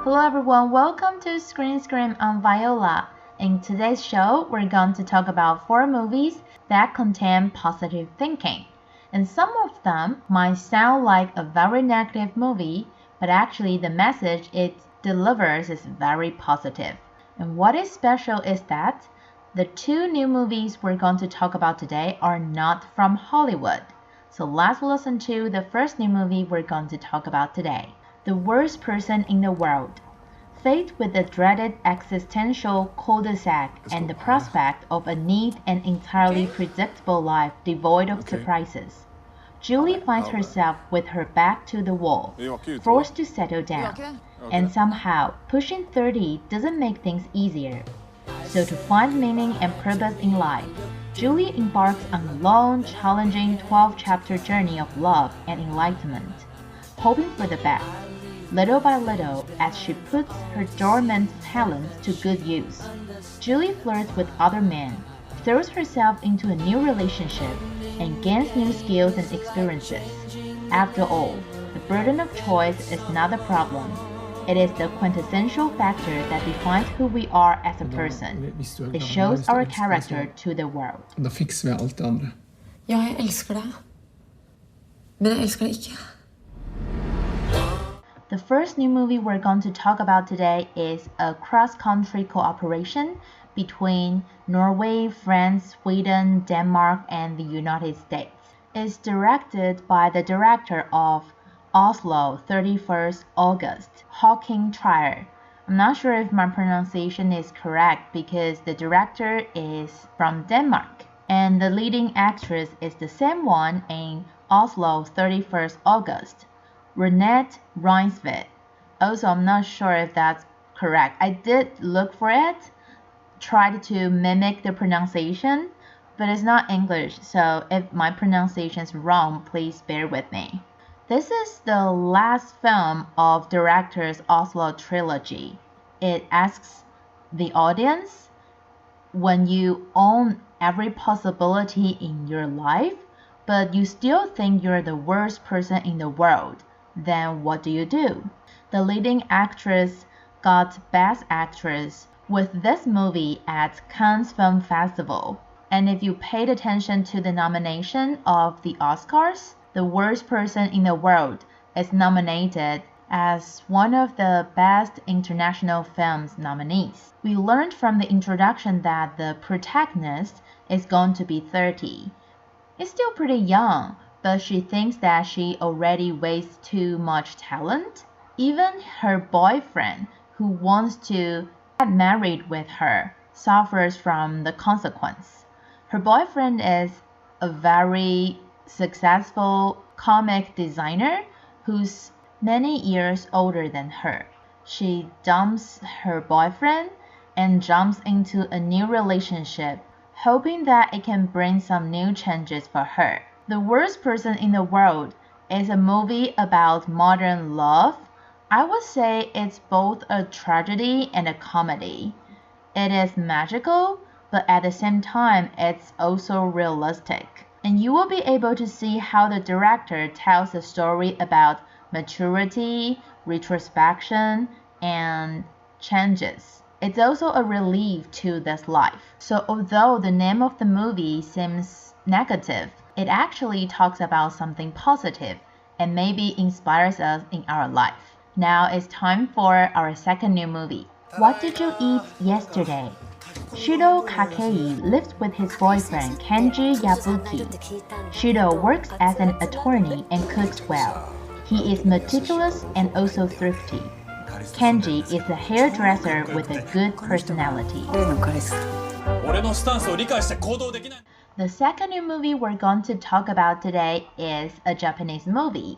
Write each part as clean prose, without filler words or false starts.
Hello everyone, welcome to Screen Scream. I'm Viola. In today's show, we're going to talk about 4 movies that contain positive thinking. And some of them might sound like a very negative movie, but actually the message it delivers is very positive. And what is special is that the 2 new movies we're going to talk about today are not from Hollywood. So let's listen to the first new movie we're going to talk about today. The Worst Person in the World. Faced with the dreaded existential cul-de-sac and the prospect of a neat and entirely predictable life devoid of surprises, Julie finds herself with her back to the wall, forced to settle down. And somehow, pushing 30 doesn't make things easier. So to find meaning and purpose in life, Julie embarks on a long, challenging 12-chapter journey of love and enlightenment, hoping for the best, little by little as she puts her dormant talents to good use. Julie flirts with other men, throws herself into a new relationship, and gains new skills and experiences. After all, the burden of choice is not the problem. It is the quintessential factor that defines who we are as a person. It shows our character to the world. Da fikser vi alt det andre. Ja, jeg elsker det. Men jeg elsker det ikke. The first new movie we're going to talk about today is a cross-country cooperation between Norway, France, Sweden, Denmark, and the United States. It's directed by the director of Oslo 31st August, Håkon Trier. I'm not sure if my pronunciation is correct because the director is from Denmark, and the leading actress is the same one in Oslo 31st August, Renate Reinsve. Also, I'm not sure if that's correct. I did look for it, tried to mimic the pronunciation, but it's not English, so if my pronunciation is wrong, please bear with me. This is the last film of director's Oslo trilogy. It asks the audience, when you own every possibility in your life, but you still think you're the worst person in the world, then what do you do? The leading actress got Best Actress with this movie at Cannes Film Festival. And if you paid attention to the nomination of the Oscars, The Worst Person in the World is nominated as one of the Best International Films nominees. We learned from the introduction that the protagonist is going to be 30. It's still pretty young, but she thinks that she already wastes too much talent. Even her boyfriend, who wants to get married with her, suffers from the consequence. Her boyfriend is a very successful comic designer who's many years older than her. She dumps her boyfriend and jumps into a new relationship, hoping that it can bring some new changes for her. The Worst Person in the World is a movie about modern love. I would say it's both a tragedy and a comedy. It is magical, but at the same time, it's also realistic. And you will be able to see how the director tells a story about maturity, retrospection, and changes. It's also a relief to this life. So although the name of the movie seems negative, it actually talks about something positive and maybe inspires us in our life. Now it's time for our second new movie. What did you eat yesterday? Shiro Kakei lives with his boyfriend Kenji Yabuki. Shiro works as an attorney and cooks well. He is meticulous and also thrifty. Kenji is a hairdresser with a good personality. The second new movie we're going to talk about today is a Japanese movie.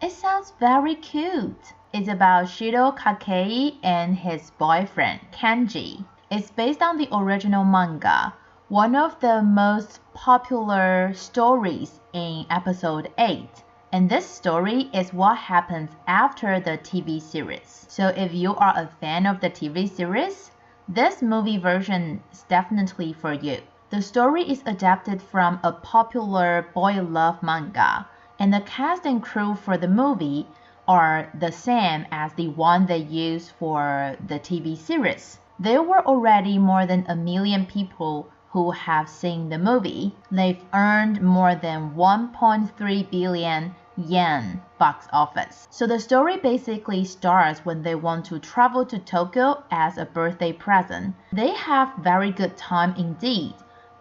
It sounds very cute. It's about Shiro Kakei and his boyfriend Kenji. It's based on the original manga, one of the most popular stories in episode 8. And this story is what happens after the TV series. So if you are a fan of the TV series, this movie version is definitely for you. The story is adapted from a popular boy love manga, and the cast and crew for the movie are the same as the one they used for the TV series. There were already more than 1 million people who have seen the movie. They've earned more than 1.3 billion yen box office. So the story basically starts when they want to travel to Tokyo as a birthday present. They have very good time indeed,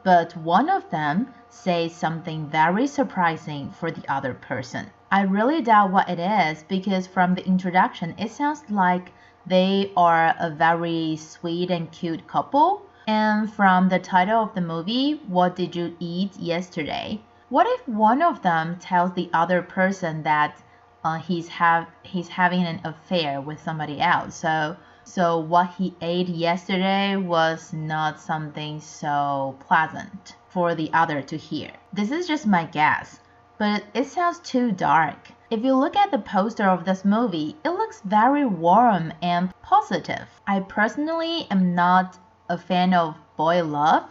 but one of them says something very surprising for the other person. I really doubt what it is because from the introduction it sounds like they are a very sweet and cute couple. And from the title of the movie, What Did You Eat Yesterday? What if one of them tells the other person that he's having an affair with somebody else? So what he ate yesterday was not something so pleasant for the other to hear. This is just my guess, but it sounds too dark. If you look at the poster of this movie, it looks very warm and positive. I personally am not a fan of boy love,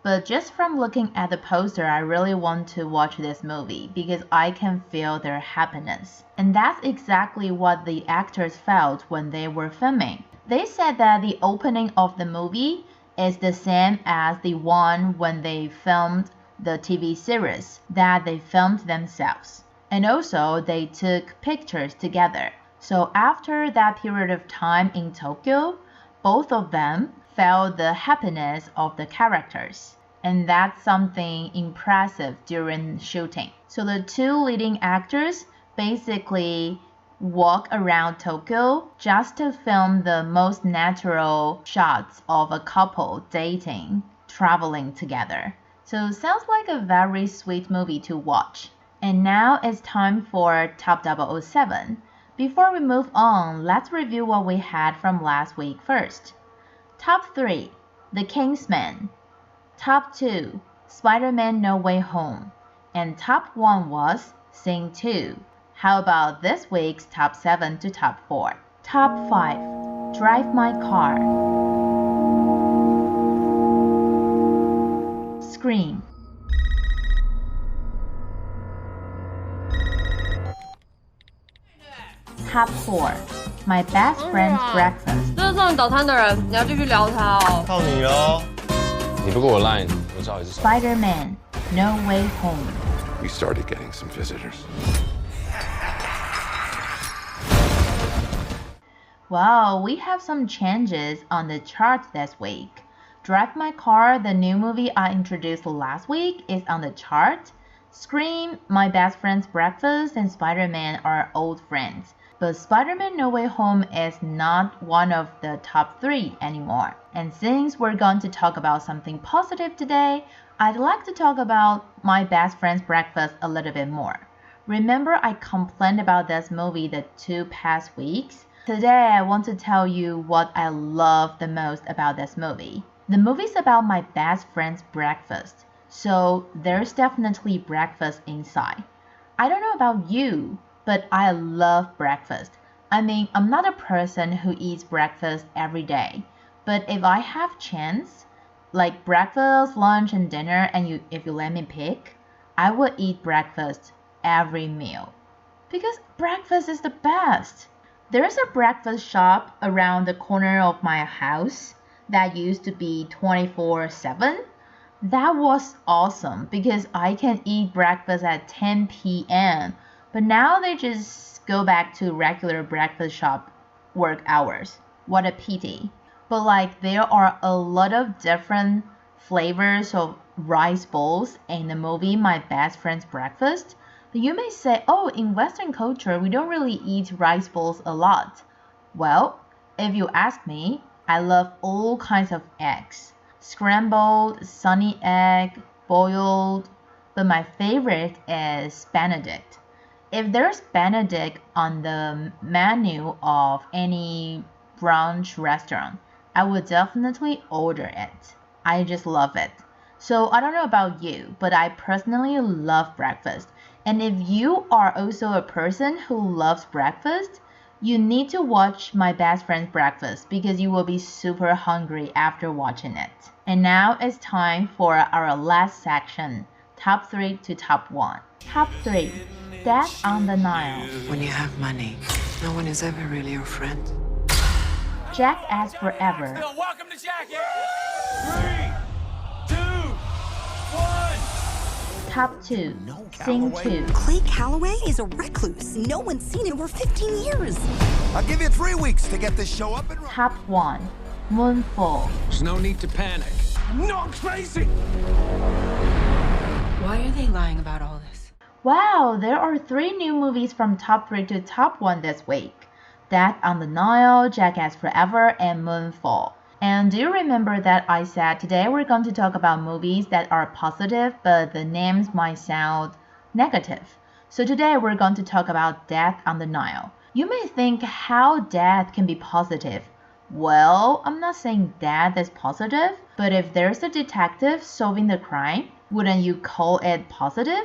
but just from looking at the poster, I really want to watch this movie because I can feel their happiness. And that's exactly what the actors felt when they were filming. They said that the opening of the movie is the same as the one when they filmed the TV series that they filmed themselves. And also they took pictures together. So after that period of time in Tokyo, both of them felt the happiness of the characters. And that's something impressive during shooting. So the two leading actors basically walk around Tokyo just to film the most natural shots of a couple dating, traveling together. So it sounds like a very sweet movie to watch. And now it's time for Top 007. Before we move on, let's review what we had from last week first. Top 3, The Kingsman. Top 2, Spider-Man No Way Home. And top 1 was Sing 2. How about this week's top 7 to top 4? Top 5, Drive My Car. Scream. Top 4, My Best Friend's Breakfast. 那送你早餐的人，你要继续聊他哦。靠你喽！你不给我 line， 我只好一直。Spider-Man No Way Home. We started getting some visitors. Well, we have some changes on the chart this week. Drive My Car, the new movie I introduced last week, is on the chart. Scream, My Best Friend's Breakfast, and Spider-Man are old friends. But Spider-Man No Way Home is not one of the top 3 anymore. And since we're going to talk about something positive today, I'd like to talk about My Best Friend's Breakfast a little bit more. Remember I complained about this movie the 2 past weeks? Today I want to tell you what I love the most about this movie. The movie's about my best friend's breakfast, so there's definitely breakfast inside. I don't know about you, but I love breakfast. I mean, I'm not a person who eats breakfast every day, but if I have chance, like breakfast, lunch, and dinner, and if you let me pick, I would eat breakfast every meal. Because breakfast is the best. There's a breakfast shop around the corner of my house that used to be 24/7. That was awesome because I can eat breakfast at 10 p.m. But now they just go back to regular breakfast shop work hours. What a pity. But like there are a lot of different flavors of rice bowls in the movie My Best Friend's Breakfast. You may say, oh, in Western culture, we don't really eat rice bowls a lot. Well, if you ask me, I love all kinds of eggs. Scrambled, sunny egg, boiled, but my favorite is Benedict. If there's Benedict on the menu of any brunch restaurant, I would definitely order it. I just love it. So I don't know about you, but I personally love breakfast. And if you are also a person who loves breakfast, you need to watch My Best Friend's Breakfast because you will be super hungry after watching it. And now it's time for our last section, top 3 to top 1. Top 3, Death on the Nile. When you have money, No one is ever really your friend. Jackass Forever. Welcome to Jackass! 3, 2, 1. Top 2. Sing 2. Clay Calloway is a recluse. No one's seen him for 15 years. I'll give you 3 weeks to get this show up and running. Top 1. Moonfall. There's no need to panic. I'm not crazy! Why are they lying about all this? Wow, there are 3 new movies from top 3 to top 1 this week. Death on the Nile, Jackass Forever, and Moonfall. And do you remember that I said today we're going to talk about movies that are positive, but the names might sound negative. So today we're going to talk about Death on the Nile. You may think how death can be positive. Well, I'm not saying death is positive, but if there's a detective solving the crime, wouldn't you call it positive?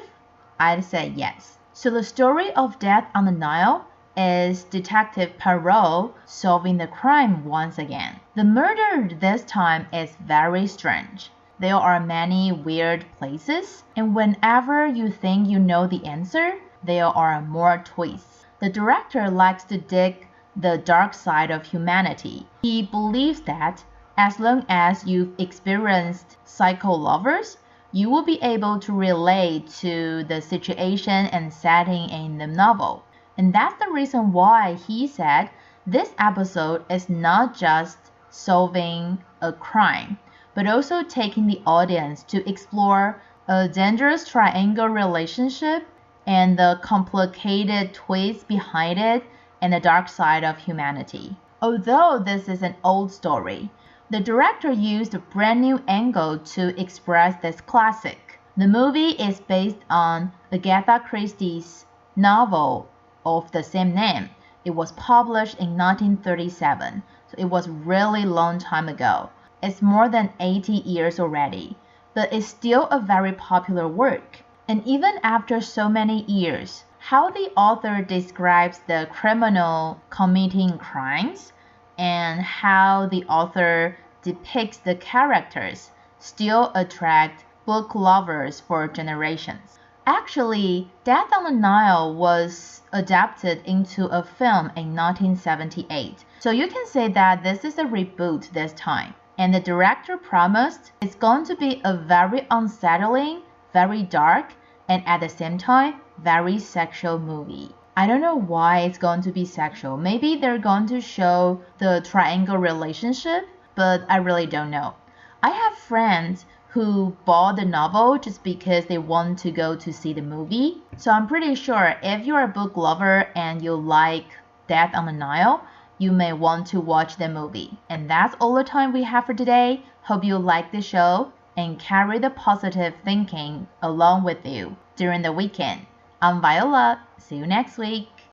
I'd say yes. So the story of Death on the Nile is Detective Poirot solving the crime once again. The murder this time is very strange. There are many weird places, and whenever you think you know the answer, there are more twists. The director likes to dig the dark side of humanity. He believes that as long as you've experienced psycho lovers, you will be able to relate to the situation and setting in the novel. And that's the reason why he said this episode is not just solving a crime, but also taking the audience to explore a dangerous triangle relationship and the complicated twists behind it and the dark side of humanity. Although this is an old story, the director used a brand new angle to express this classic. The movie is based on Agatha Christie's novel of the same name. It was published in 1937, so it was really long time ago. It's more than 80 years already, but it's still a very popular work. And even after so many years, how the author describes the criminal committing crimes and how the author depicts the characters still attract book lovers for generations. Actually, Death on the Nile was adapted into a film in 1978. So you can say that this is a reboot this time. And the director promised it's going to be a very unsettling, very dark, and at the same time, very sexual movie. I don't know why it's going to be sexual. Maybe they're going to show the triangle relationship, but I really don't know. I have friends who bought the novel just because they want to go to see the movie. So I'm pretty sure if you're a book lover and you like Death on the Nile, you may want to watch the movie. And that's all the time we have for today. Hope you like the show and carry the positive thinking along with you during the weekend. I'm Viola. See you next week.